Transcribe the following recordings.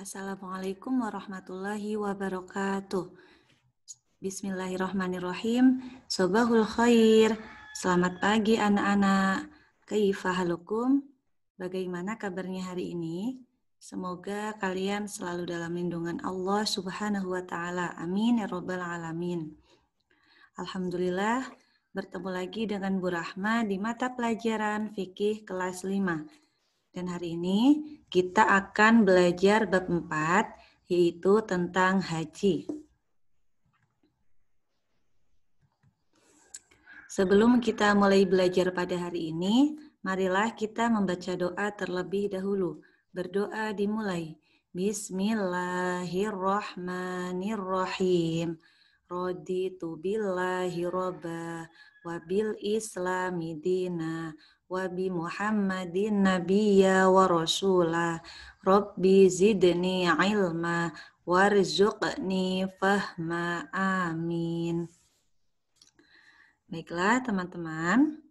Assalamualaikum warahmatullahi wabarakatuh. Bismillahirrahmanirrahim. Sobahul khair. Selamat pagi anak-anak. Kaifa halukum? Bagaimana kabarnya hari ini? Semoga kalian selalu dalam lindungan Allah Subhanahu wa taala. Amin ya rabbal alamin. Alhamdulillah, bertemu lagi dengan Bu Rahma di mata pelajaran fikih kelas 5. Dan hari ini kita akan belajar bab 4, yaitu tentang haji. Sebelum kita mulai belajar pada hari ini, marilah kita membaca doa terlebih dahulu. Berdoa dimulai. Bismillahirrahmanirrahim. Raditu billahi robba wa bil islami dina wa bi Muhammadin nabiyya wa rasulah. Rabbi zidni ilma warzuqni fahma. Amin. Baiklah teman-teman,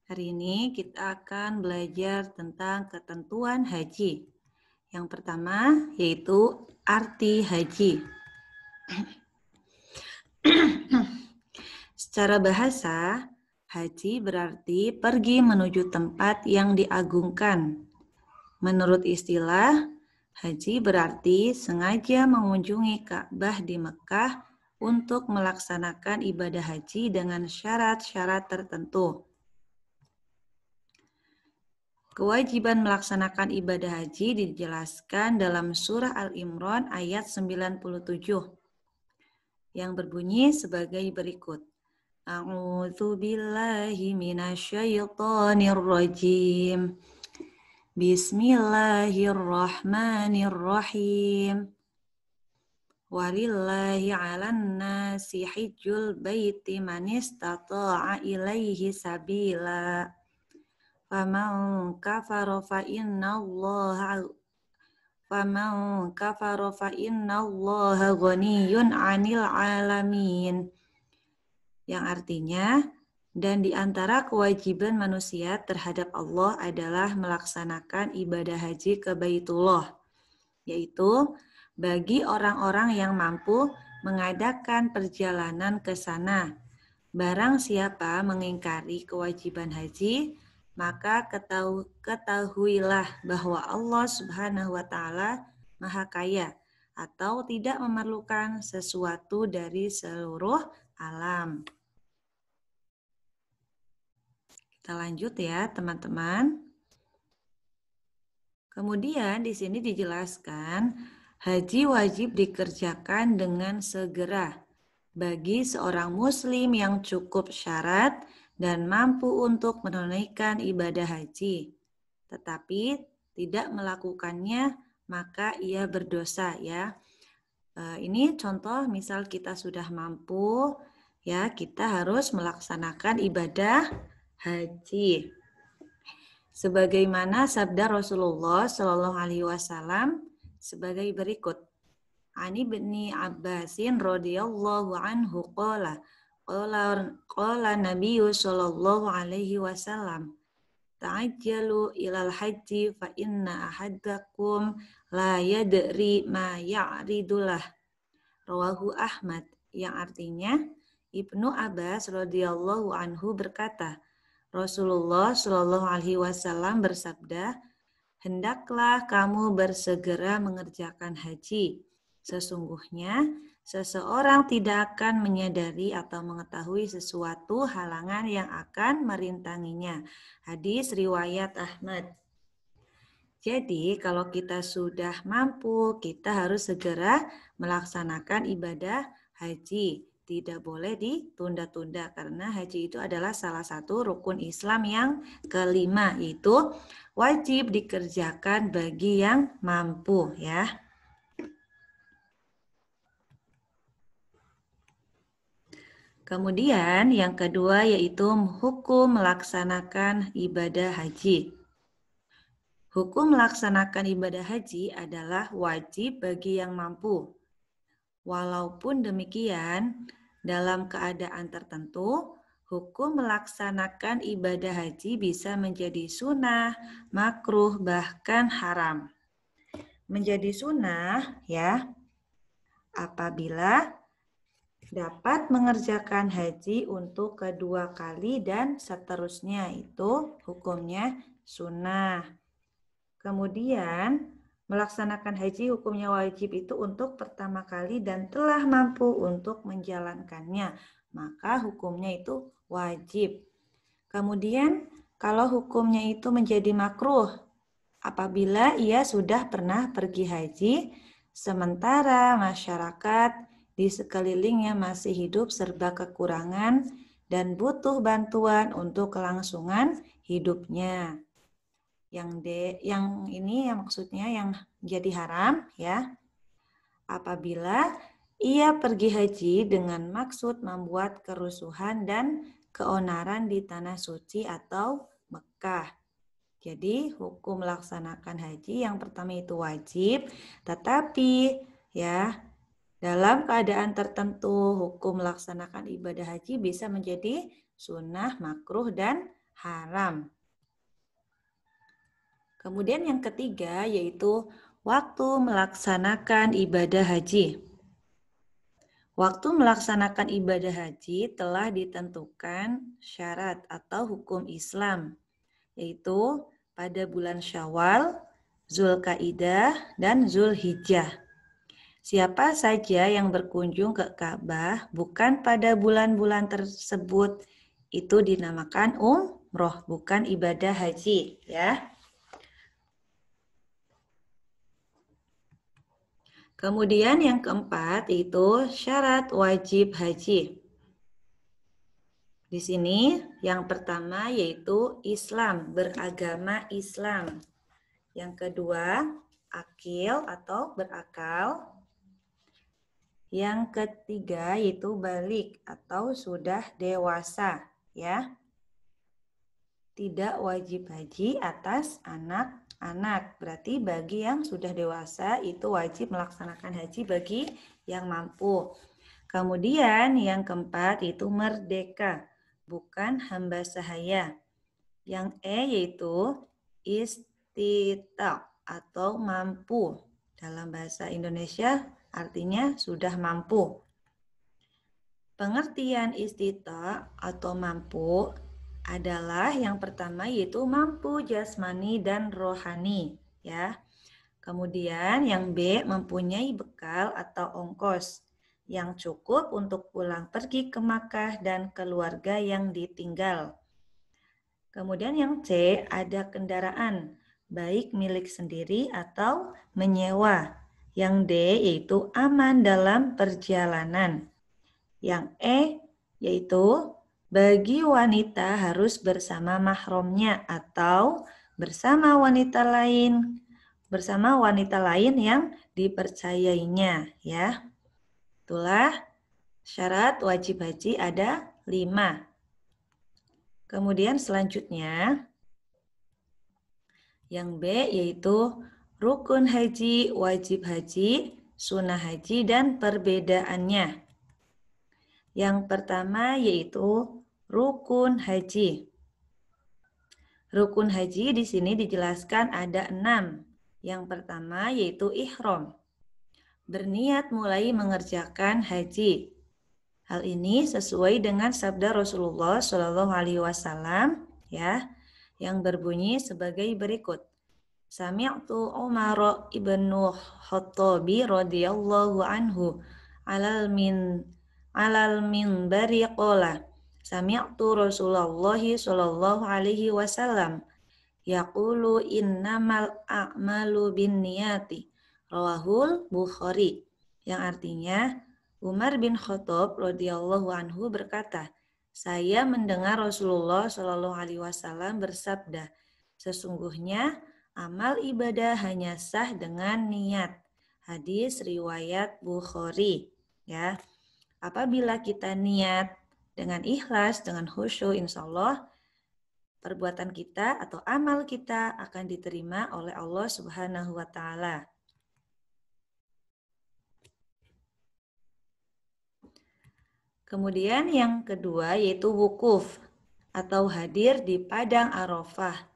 hari ini kita akan belajar tentang ketentuan haji. Yang pertama yaitu arti haji. Secara bahasa, haji berarti pergi menuju tempat yang diagungkan. Menurut istilah, haji berarti sengaja mengunjungi Ka'bah di Mekah untuk melaksanakan ibadah haji dengan syarat-syarat tertentu. Kewajiban melaksanakan ibadah haji dijelaskan dalam surah Al-Imran ayat 97 yang berbunyi sebagai berikut. A'udzu billahi minasyaitonir rajim. Bismillahirrahmanirrahim. Walillahi 'alan nasi hajjul baiti man istata'a ilaihi sabila. Faman kafara fa innallaha ghaniyyun 'anil 'alamin. Yang artinya, dan di antara kewajiban manusia terhadap Allah adalah melaksanakan ibadah haji ke Baitullah, yaitu bagi orang-orang yang mampu mengadakan perjalanan ke sana. Barang siapa mengingkari kewajiban haji, maka ketahuilah bahwa Allah Subhanahu wa taala Maha Kaya atau tidak memerlukan sesuatu dari seluruh alam. Kita lanjut ya, teman-teman. Kemudian di sini dijelaskan haji wajib dikerjakan dengan segera bagi seorang muslim yang cukup syarat dan mampu untuk menunaikan ibadah haji. Tetapi tidak melakukannya, maka ia berdosa ya. Ini contoh misal kita sudah mampu, ya kita harus melaksanakan ibadah haji. Sebagaimana sabda Rasulullah Shallallahu Alaihi Wasallam sebagai berikut. Ani bin Abbasin radhiyallahu anhu qala Nabiyyu sallallahu alaihi wasallam ta'ajjalu ilal haji fa inna ahadakum la yadri ma ya'ridulah. Rawahu Ahmad, yang artinya Ibnu Abbas radhiyallahu anhu berkata, Rasulullah Shallallahu alaihi wasallam bersabda, hendaklah kamu bersegera mengerjakan haji. Sesungguhnya seseorang tidak akan menyadari atau mengetahui sesuatu halangan yang akan merintanginya. Hadis riwayat Ahmad. Jadi kalau kita sudah mampu, kita harus segera melaksanakan ibadah haji. Tidak boleh ditunda-tunda karena haji itu adalah salah satu rukun Islam yang kelima, yaitu wajib dikerjakan bagi yang mampu ya. Kemudian yang kedua yaitu hukum melaksanakan ibadah haji. Hukum melaksanakan ibadah haji adalah wajib bagi yang mampu. Walaupun demikian, dalam keadaan tertentu, hukum melaksanakan ibadah haji bisa menjadi sunnah, makruh, bahkan haram. menjadi sunnah ya apabila dapat mengerjakan haji untuk kedua kali dan seterusnya, itu hukumnya sunnah. Kemudian melaksanakan haji hukumnya wajib itu untuk pertama kali dan telah mampu untuk menjalankannya, maka hukumnya itu wajib. Kemudian kalau hukumnya itu menjadi makruh apabila ia sudah pernah pergi haji sementara masyarakat di sekelilingnya masih hidup serba kekurangan dan butuh bantuan untuk kelangsungan hidupnya. Yang ini yang maksudnya yang jadi haram ya. Apabila ia pergi haji dengan maksud membuat kerusuhan dan keonaran di tanah suci atau Mekah. Jadi hukum melaksanakan haji yang pertama itu wajib, tetapi ya dalam keadaan tertentu hukum melaksanakan ibadah haji bisa menjadi sunnah, makruh, dan haram. Kemudian yang ketiga yaitu waktu melaksanakan ibadah haji. Waktu melaksanakan ibadah haji telah ditentukan syarat atau hukum Islam, yaitu pada bulan Syawal, Zulkaidah, dan Zulhijjah. Siapa saja yang berkunjung ke Ka'bah bukan pada bulan-bulan tersebut itu dinamakan umroh, bukan ibadah haji, ya. Kemudian yang keempat itu syarat wajib haji. Di sini yang pertama yaitu Islam, beragama Islam. Yang kedua, akil atau berakal. Yang ketiga yaitu balik atau sudah dewasa, ya. Tidak wajib haji atas anak-anak. Berarti bagi yang sudah dewasa itu wajib melaksanakan haji bagi yang mampu. Kemudian yang keempat itu merdeka, bukan hamba sahaya. Yang yaitu istita atau mampu. Dalam bahasa Indonesia artinya sudah mampu. Pengertian istita atau mampu adalah yang pertama yaitu mampu jasmani dan rohani, ya. Kemudian yang B mempunyai bekal atau ongkos yang cukup untuk pulang pergi ke Makkah dan keluarga yang ditinggal. Kemudian yang C ada kendaraan baik milik sendiri atau menyewa. Yang D yaitu aman dalam perjalanan. Yang E yaitu bagi wanita harus bersama mahramnya atau bersama wanita lain yang dipercayainya, ya. Itulah syarat wajib haji ada 5. Kemudian selanjutnya yang B yaitu rukun haji, wajib haji, sunnah haji, dan perbedaannya. Yang pertama yaitu rukun haji. Rukun haji di sini dijelaskan ada 6. Yang pertama yaitu ihram. Berniat mulai mengerjakan haji. Hal ini sesuai dengan sabda Rasulullah Shallallahu Alaihi Wasallam, ya, yang berbunyi sebagai berikut. Sami'tu Umar ibnu Khattabi radhiyallahu anhu alal minbari qala sami'tu Rasulullah sallallahu alaihi wasallam yaqulu innamal a'malu binniyati rawahul Bukhari, yang artinya Umar bin Khattab radhiyallahu anhu berkata, saya mendengar Rasulullah sallallahu alaihi wasallam bersabda, sesungguhnya amal ibadah hanya sah dengan niat. Hadis riwayat Bukhari, ya. Apabila kita niat dengan ikhlas, dengan khusyuk, insya Allah perbuatan kita atau amal kita akan diterima oleh Allah Subhanahu wa Ta'ala. Kemudian yang kedua yaitu wukuf atau hadir di Padang Arafah.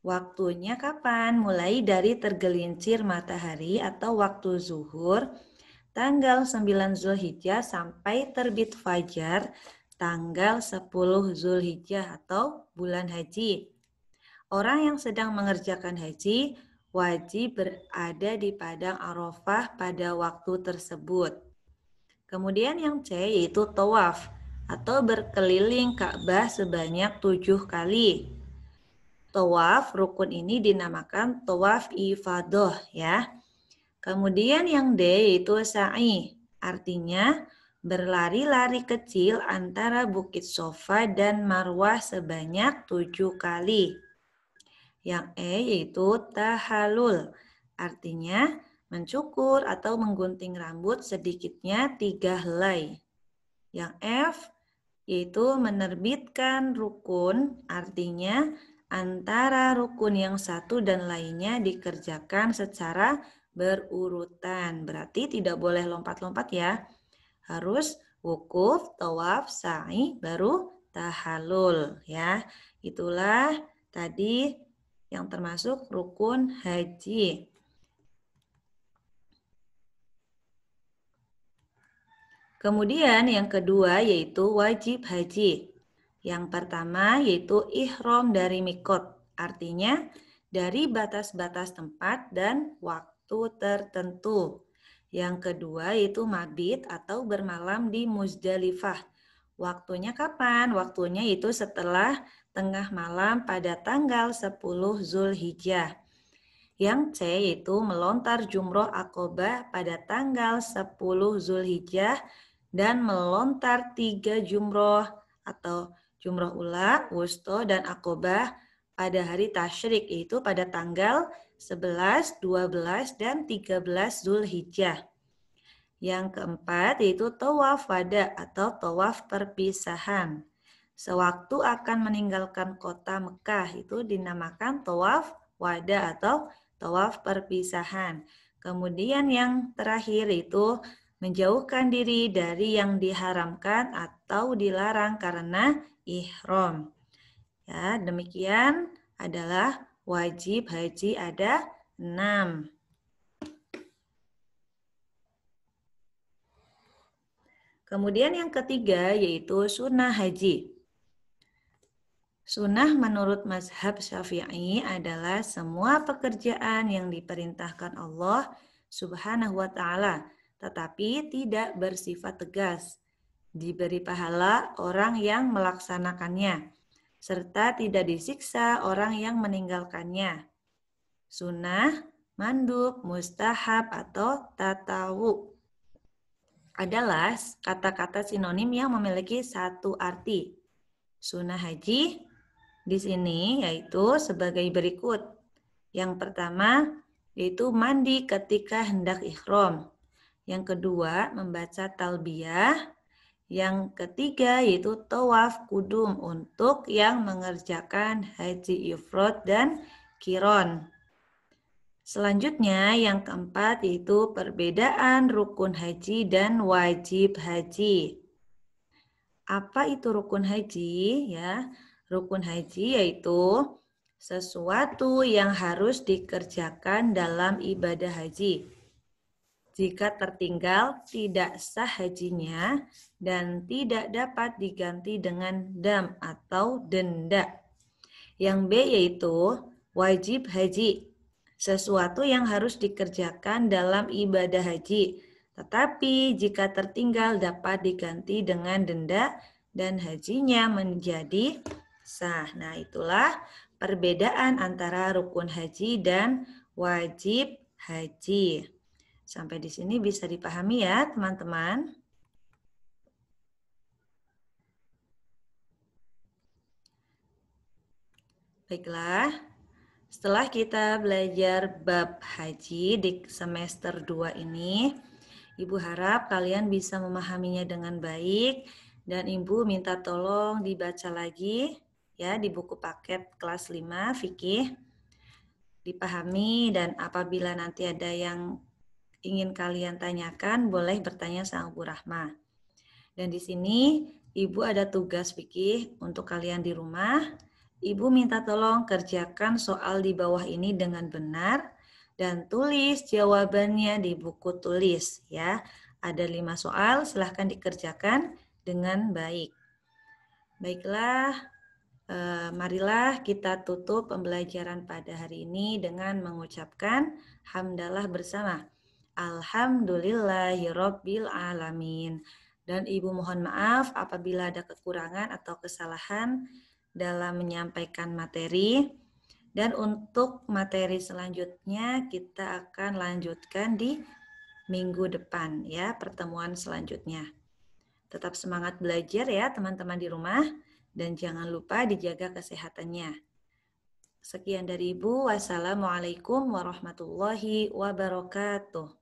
Waktunya kapan? Mulai dari tergelincir matahari atau waktu zuhur, tanggal 9 Zulhijjah sampai terbit fajar, tanggal 10 Zulhijjah atau bulan haji. Orang yang sedang mengerjakan haji wajib berada di padang Arafah pada waktu tersebut. Kemudian yang C yaitu tawaf atau berkeliling Ka'bah sebanyak 7 kali. Tawaf rukun ini dinamakan tawaf ifadah ya. Kemudian yang D yaitu sa'i, artinya berlari-lari kecil antara Bukit Sofa dan Marwah sebanyak 7 kali. Yang E yaitu tahallul, artinya mencukur atau menggunting rambut sedikitnya 3 helai. Yang F yaitu menerbitkan rukun, artinya antara rukun yang satu dan lainnya dikerjakan secara berurutan. Berarti tidak boleh lompat-lompat ya. Harus wukuf, tawaf, sa'i, baru tahallul ya. Itulah tadi yang termasuk rukun haji. Kemudian yang kedua yaitu wajib haji. Yang pertama yaitu ihram dari mikot, artinya dari batas-batas tempat dan waktu tertentu. Yang kedua yaitu mabit atau bermalam di Muzdalifah. Waktunya kapan? Waktunya itu setelah tengah malam pada tanggal 10 Zulhijjah. Yang C yaitu melontar jumroh Aqobah pada tanggal 10 Zulhijjah dan melontar 3 jumroh atau jumroh ula, wusto, dan Aqobah pada hari tasyrik, yaitu pada tanggal 11, 12, dan 13 Zulhijjah. Yang keempat yaitu tawaf wada atau tawaf perpisahan. Sewaktu akan meninggalkan kota Mekah itu dinamakan tawaf wada atau tawaf perpisahan. Kemudian yang terakhir itu menjauhkan diri dari yang diharamkan atau dilarang karena ihram. Ya, demikian adalah wajib haji ada 6. Kemudian yang ketiga yaitu sunnah haji. Sunnah menurut mazhab Syafi'i adalah semua pekerjaan yang diperintahkan Allah Subhanahu wa Ta'ala, tetapi tidak bersifat tegas. Diberi pahala orang yang melaksanakannya, serta tidak disiksa orang yang meninggalkannya. Sunnah, mandub, mustahab, atau tatawu adalah kata-kata sinonim yang memiliki satu arti. Sunnah haji di sini yaitu sebagai berikut. Yang pertama yaitu mandi ketika hendak ihram. Yang kedua membaca talbiyah. Yang ketiga yaitu tawaf kudum untuk yang mengerjakan haji ifrad dan qiron. Selanjutnya yang keempat yaitu perbedaan rukun haji dan wajib haji. Apa itu rukun haji? Ya, rukun haji yaitu sesuatu yang harus dikerjakan dalam ibadah haji. Jika tertinggal, tidak sah hajinya dan tidak dapat diganti dengan dam atau denda. Yang B yaitu wajib haji. Sesuatu yang harus dikerjakan dalam ibadah haji. Tetapi jika tertinggal dapat diganti dengan denda dan hajinya menjadi sah. Nah, itulah perbedaan antara rukun haji dan wajib haji. Sampai di sini bisa dipahami ya, teman-teman. Baiklah. Setelah kita belajar bab haji di semester 2 ini, Ibu harap kalian bisa memahaminya dengan baik dan Ibu minta tolong dibaca lagi ya di buku paket kelas 5 fikih. Dipahami dan apabila nanti ada yang ingin kalian tanyakan boleh bertanya sama Bu Rahma. Dan di sini Ibu ada tugas fikih untuk kalian di rumah. Ibu minta tolong kerjakan soal di bawah ini dengan benar dan tulis jawabannya di buku tulis ya. Ada 5 soal, silahkan dikerjakan dengan baik. Baiklah, marilah kita tutup pembelajaran pada hari ini dengan mengucapkan hamdalah bersama. Alhamdulillahirabbil alamin. Dan Ibu mohon maaf apabila ada kekurangan atau kesalahan dalam menyampaikan materi. Dan untuk materi selanjutnya kita akan lanjutkan di minggu depan ya, pertemuan selanjutnya. Tetap semangat belajar ya teman-teman di rumah dan jangan lupa dijaga kesehatannya. Sekian dari Ibu. Wassalamualaikum warahmatullahi wabarakatuh.